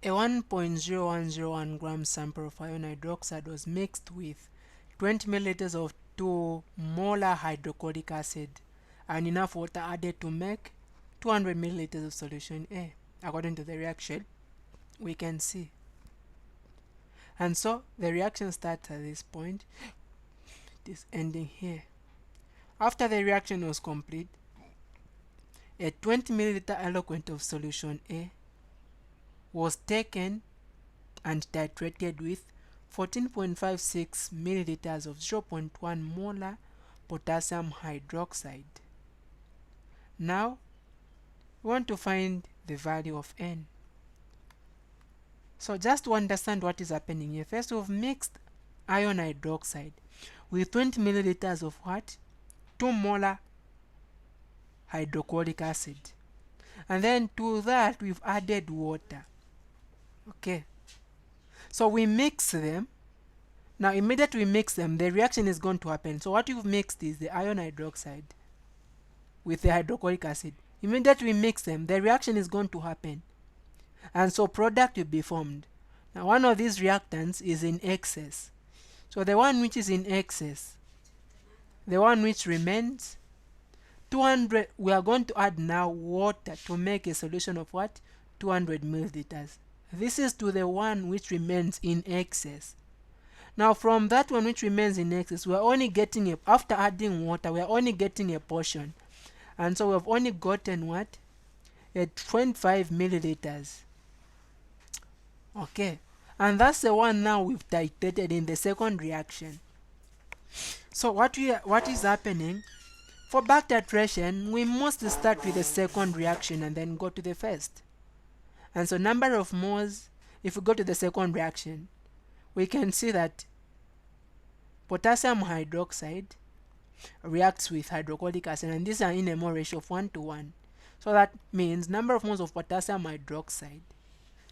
A 1.0101 gram sample of iron hydroxide was mixed with 20 milliliters of 2 molar hydrochloric acid and enough water added to make 200 milliliters of solution A. According to the reaction, we can see. And so the reaction starts at this point. It is ending here. After the reaction was complete, a 20 milliliter eloquent of solution A was taken and titrated with 14.56 milliliters of 0.1 molar potassium hydroxide. Now we want to find the value of N. So just to understand what is happening here, first we've mixed iron hydroxide with 20 milliliters of what? 2 molar hydrochloric acid. And then to that we've added water. Okay. So we mix them. Now immediately we mix them, the reaction is going to happen. So what you've mixed is the iron hydroxide with the hydrochloric acid. Immediately we mix them, the reaction is going to happen. And so product will be formed. Now one of these reactants is in excess. So the one which is in excess, the one which remains, 200, we are going to add now water to make a solution of what? 200 milliliters. This is to the one which remains in excess. Now from that one which remains in excess, we are only getting a, after adding water, we are only getting a portion. And so we have only gotten what? A 25 milliliters. Okay. And that's the one now we've titrated in the second reaction. So what is happening? For back titration, we must start with the second reaction and then go to the first. And so number of moles, if we go to the second reaction, we can see that potassium hydroxide reacts with hydrochloric acid, and these are in a mole ratio of 1:1. So that means number of moles of potassium hydroxide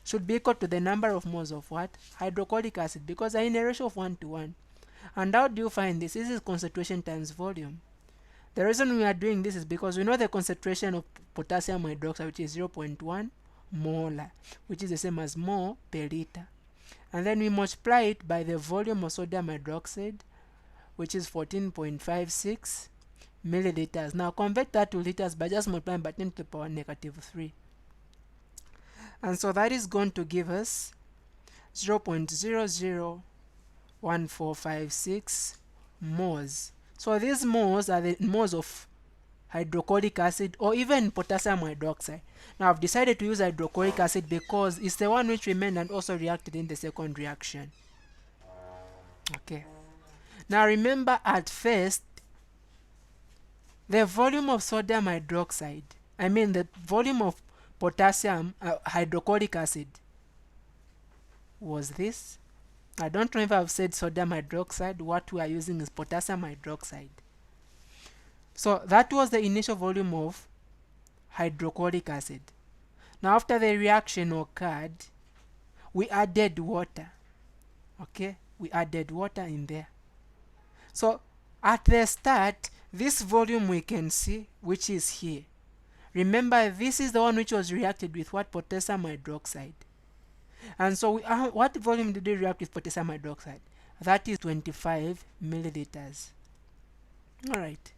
should be equal to the number of moles of what? Hydrochloric acid, because they are in a ratio of 1:1. And how do you find this? This is concentration times volume. The reason we are doing this is because we know the concentration of potassium hydroxide, which is 0.1 molar, which is the same as mole per liter. And then we multiply it by the volume of sodium hydroxide, which is 14.56 milliliters. Now convert that to liters by just multiplying by 10 to the power -3. And so that is going to give us 0.001456 moles. So these moles are the moles of hydrochloric acid or even potassium hydroxide. Now I've decided to use hydrochloric acid because it's the one which remained and also reacted in the second reaction. Okay. Now remember, at first, the volume of sodium hydroxide, I mean the volume of potassium hydrochloric acid was this. I don't know if I've said sodium hydroxide. What we are using is potassium hydroxide. So that was the initial volume of hydrochloric acid. Now after the reaction occurred, we added water. Okay, we added water in there. So at the start, this volume we can see, which is here. Remember, this is the one which was reacted with what? Potassium hydroxide. And so what volume did we react with potassium hydroxide? That is 25 milliliters. Alright.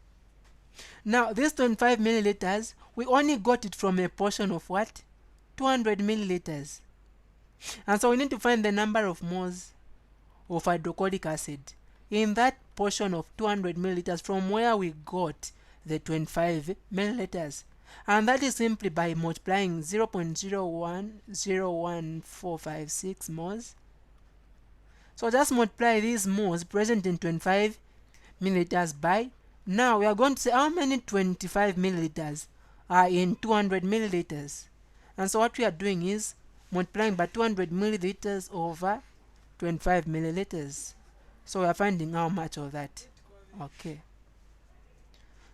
Now this 25 milliliters, we only got it from a portion of what? 200 milliliters. And so we need to find the number of moles of hydrochloric acid in that portion of 200 milliliters from where we got the 25 milliliters. And that is simply by multiplying 0.0101456 moles. So just multiply these moles present in 25 milliliters by, now we are going to say how many 25 milliliters are in 200 milliliters. And so what we are doing is multiplying by 200 milliliters over 25 milliliters. So we are finding how much of that. Okay.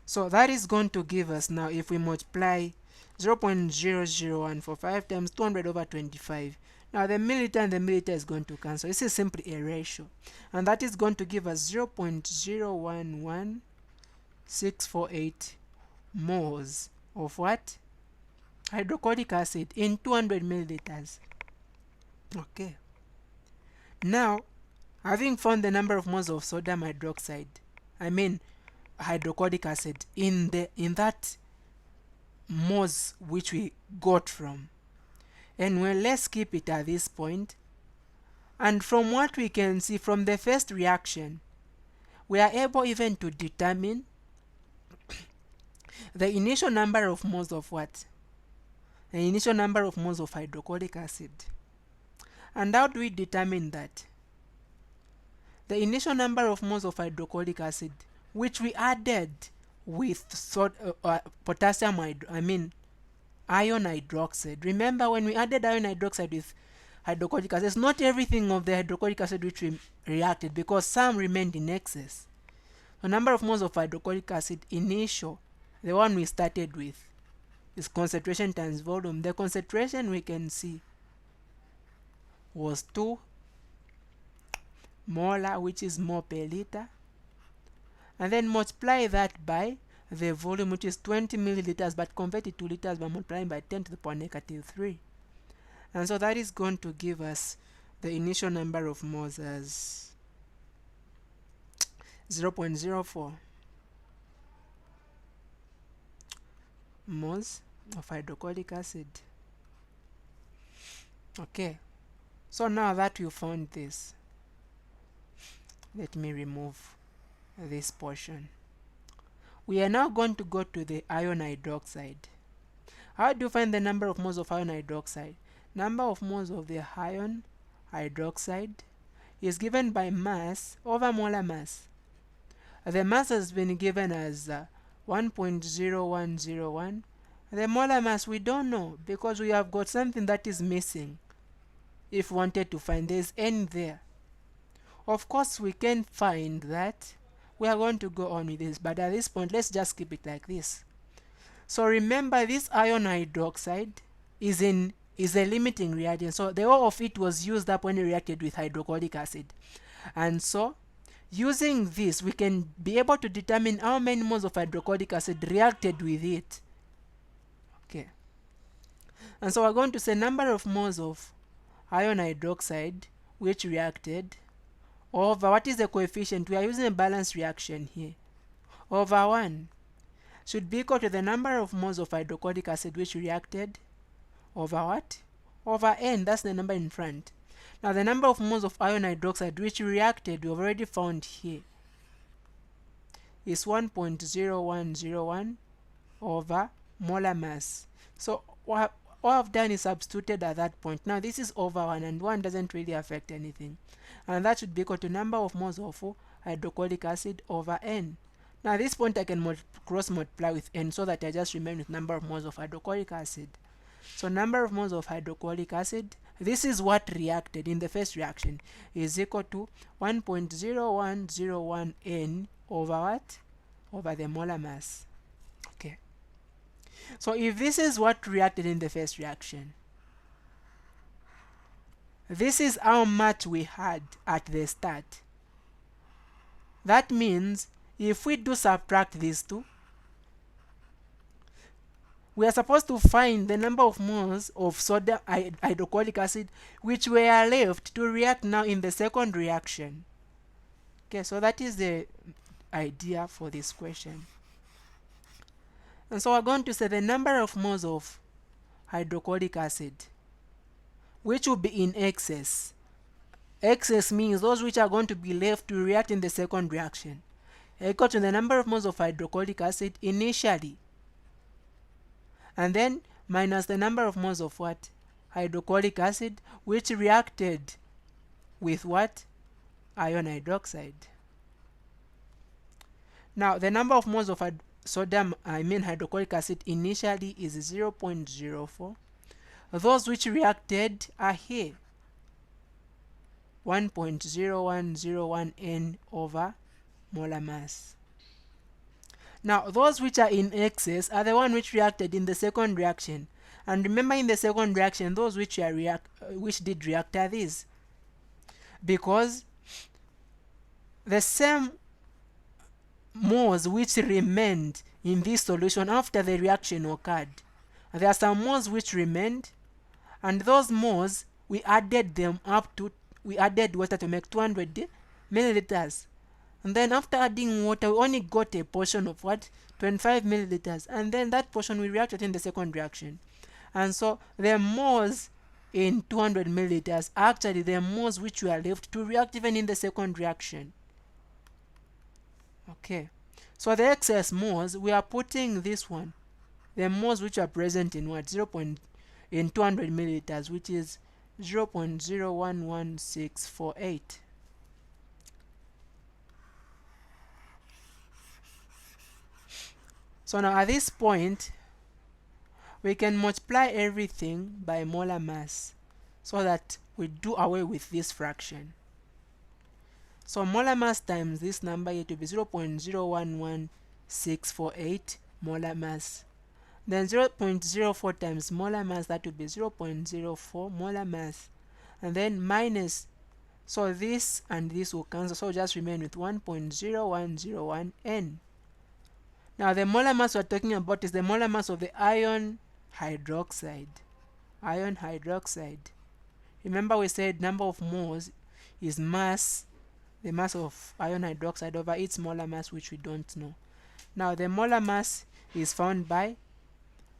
So that is going to give us, now if we multiply 0.00145 times 200 over 25, now the milliliter and the milliliter is going to cancel. This is simply a ratio, and that is going to give us 0.011648 moles of what? Hydrochloric acid in 200 milliliters. Okay. Now, having found the number of moles of sodium hydroxide, I mean hydrochloric acid, in that moles which we got from, and well, let's keep it at this point. And from what we can see from the first reaction, we are able even to determine the initial number of moles of what? The initial number of moles of hydrochloric acid. And how do we determine that? The initial number of moles of hydrochloric acid, which we added with potassium iron hydroxide. Remember, when we added iron hydroxide with hydrochloric acid, it's not everything of the hydrochloric acid which reacted, because some remained in excess. The number of moles of hydrochloric acid initial, the one we started with, is concentration times volume. The concentration we can see was 2 molar, which is mole per liter, and then multiply that by the volume, which is 20 milliliters, but convert it to liters by multiplying by 10 to the power negative 3. And so that is going to give us the initial number of moles as 0.04 moles of hydrochloric acid. Okay, so now that you found this, let me remove this portion. We are now going to go to the iron hydroxide. How do you find the number of moles of iron hydroxide? Number of moles of the iron hydroxide is given by mass over molar mass. The mass has been given as 1.0101. The molar mass we don't know, because we have got something that is missing. If we wanted to find, there's N there. Of course we can find that. We are going to go on with this, but at this point let's just keep it like this. So remember, this iron hydroxide is a limiting reagent, so the whole of it was used up when it reacted with hydrochloric acid. And so using this, we can be able to determine how many moles of hydrochloric acid reacted with it. Okay, and so we're going to say number of moles of iron hydroxide which reacted over, what is the coefficient? We are using a balanced reaction here, over 1 should be equal to the number of moles of hydrochloric acid which reacted over what? Over N, that's the number in front. Now the number of moles of iron hydroxide which reacted, we've already found here, is 1.0101 over molar mass. So what I've done is substituted at that point. Now this is over 1, and 1 doesn't really affect anything. And that should be equal to number of moles of hydrochloric acid over N. Now at this point I can cross multiply with N, so that I just remain with number of moles of hydrochloric acid. So number of moles of hydrochloric acid, this is what reacted in the first reaction, is equal to 1.0101 N over what? Over the molar mass. Okay. So if this is what reacted in the first reaction, this is how much we had at the start. That means if we do subtract these two, we are supposed to find the number of moles of sodium hydrochloric acid which were left to react now in the second reaction. Okay, so that is the idea for this question. And so we're going to say the number of moles of hydrochloric acid which will be in excess. Excess means those which are going to be left to react in the second reaction, equal to the number of moles of hydrochloric acid initially, and then minus the number of moles of what? Hydrochloric acid which reacted with what? Iron hydroxide. Now the number of moles of hydrochloric acid initially is 0.04. Those which reacted are here, 1.0101 N over molar mass. Now those which are in excess are the one which reacted in the second reaction. And remember, in the second reaction, those which did react are these, because the same moles which remained in this solution after the reaction occurred, there are some moles which remained, and those moles we added them up to, we added water to make 200 milliliters. And then after adding water, we only got a portion of what? 25 milliliters. And then that portion we reacted in the second reaction. And so the moles in 200 milliliters are actually the moles which were left to react even in the second reaction. Okay. So the excess moles, we are putting this one, the moles which are present in what? In 200 milliliters, which is 0.011648. So now at this point, we can multiply everything by molar mass so that we do away with this fraction. So molar mass times this number, it will be 0.011648 molar mass. Then 0.04 times molar mass, that will be 0.04 molar mass. And then minus, so this and this will cancel, so just remain with 1.0101 N. Now the molar mass we're talking about is the molar mass of the iron hydroxide. Iron hydroxide. Remember we said number of moles is mass, the mass of iron hydroxide over its molar mass, which we don't know. Now the molar mass is found by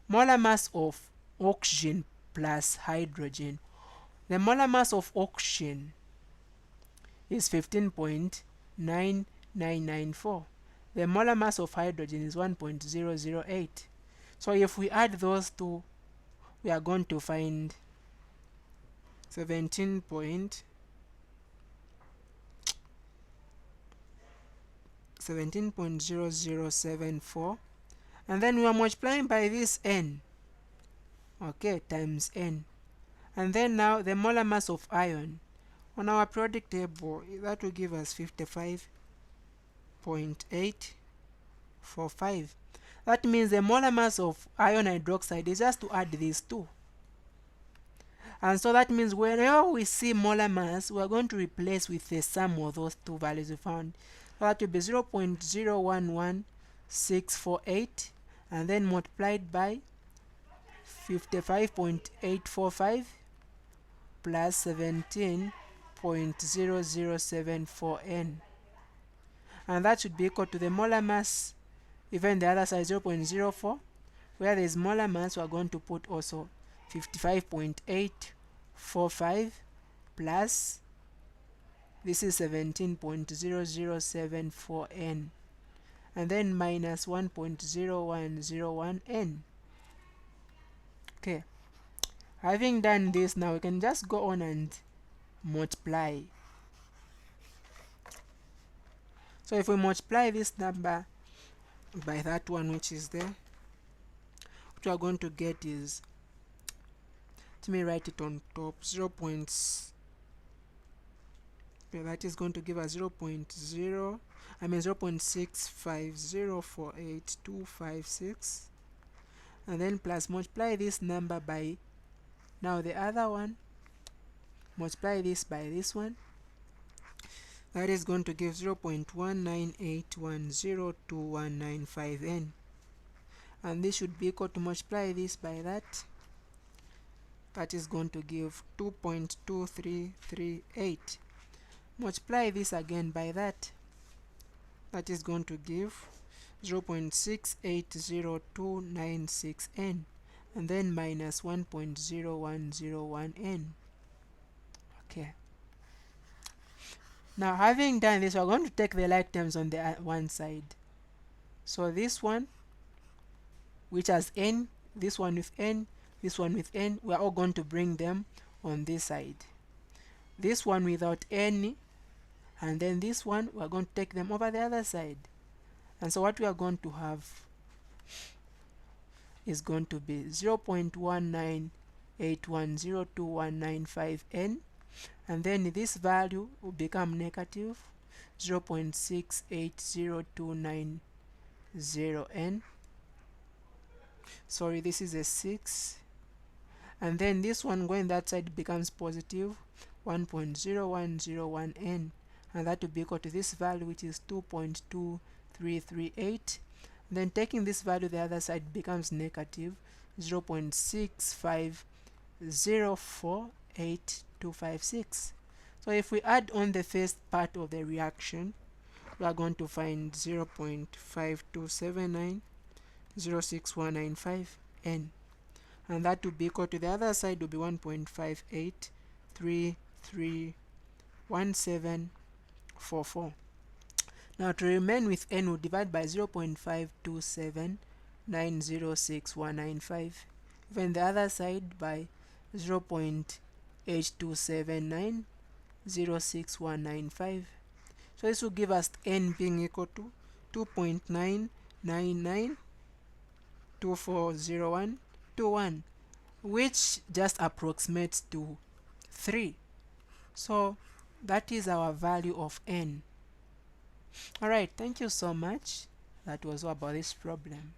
molar mass of oxygen plus hydrogen. The molar mass of oxygen is 15.9994. The molar mass of hydrogen is 1.008. So if we add those two, we are going to find 17.0074, and then we are multiplying by this N, okay, times N. And then now the molar mass of iron on our periodic table, that will give us 55.845. That means the molar mass of iron hydroxide is just to add these two. And so that means whenever we see molar mass, we are going to replace with the sum of those two values we found. So that will be 0.011648 and then multiplied by 55.845 plus 17.0074 N. And that should be equal to the molar mass, even the other side 0.04. Where there is molar mass, we are going to put also 55.845 plus, this is 17.0074 N, and then minus 1.0101 N. Okay, having done this, now we can just go on and multiply. So if we multiply this number by that one which is there, what we are going to get is, let me write it on top, that is going to give us 0.65048256, and then plus multiply this number by, now the other one, multiply this by this one, that is going to give 0.198102195 N, and this should be equal to multiply this by that, that is going to give 2.2338. Multiply this again by that, that is going to give 0.680296 N, and then minus 1.0101 N. Okay. Now having done this, we are going to take the like terms on the one side. So this one, which has N, this one with N, this one with N, we are all going to bring them on this side. This one without N, and then this one, we are going to take them over the other side. And so what we are going to have is going to be 0.198102195 N, and then this value will become negative 0.68029 N. Sorry, this is a 6, and then this one going that side becomes positive 1.0101 N, and that will be equal to this value, which is 2.2338. Then taking this value the other side becomes negative 0.6504 0.8256. So if we add on the first part of the reaction, we are going to find 0.527906195 N, and that will be equal to the other side will be 1.58331744. Now to remain with N, we'll divide by 0.527906195, even the other side by 0.827906195. So this will give us N being equal to 2.999240121, which just approximates to 3. So that is our value of N. Alright, thank you so much. That was all about this problem.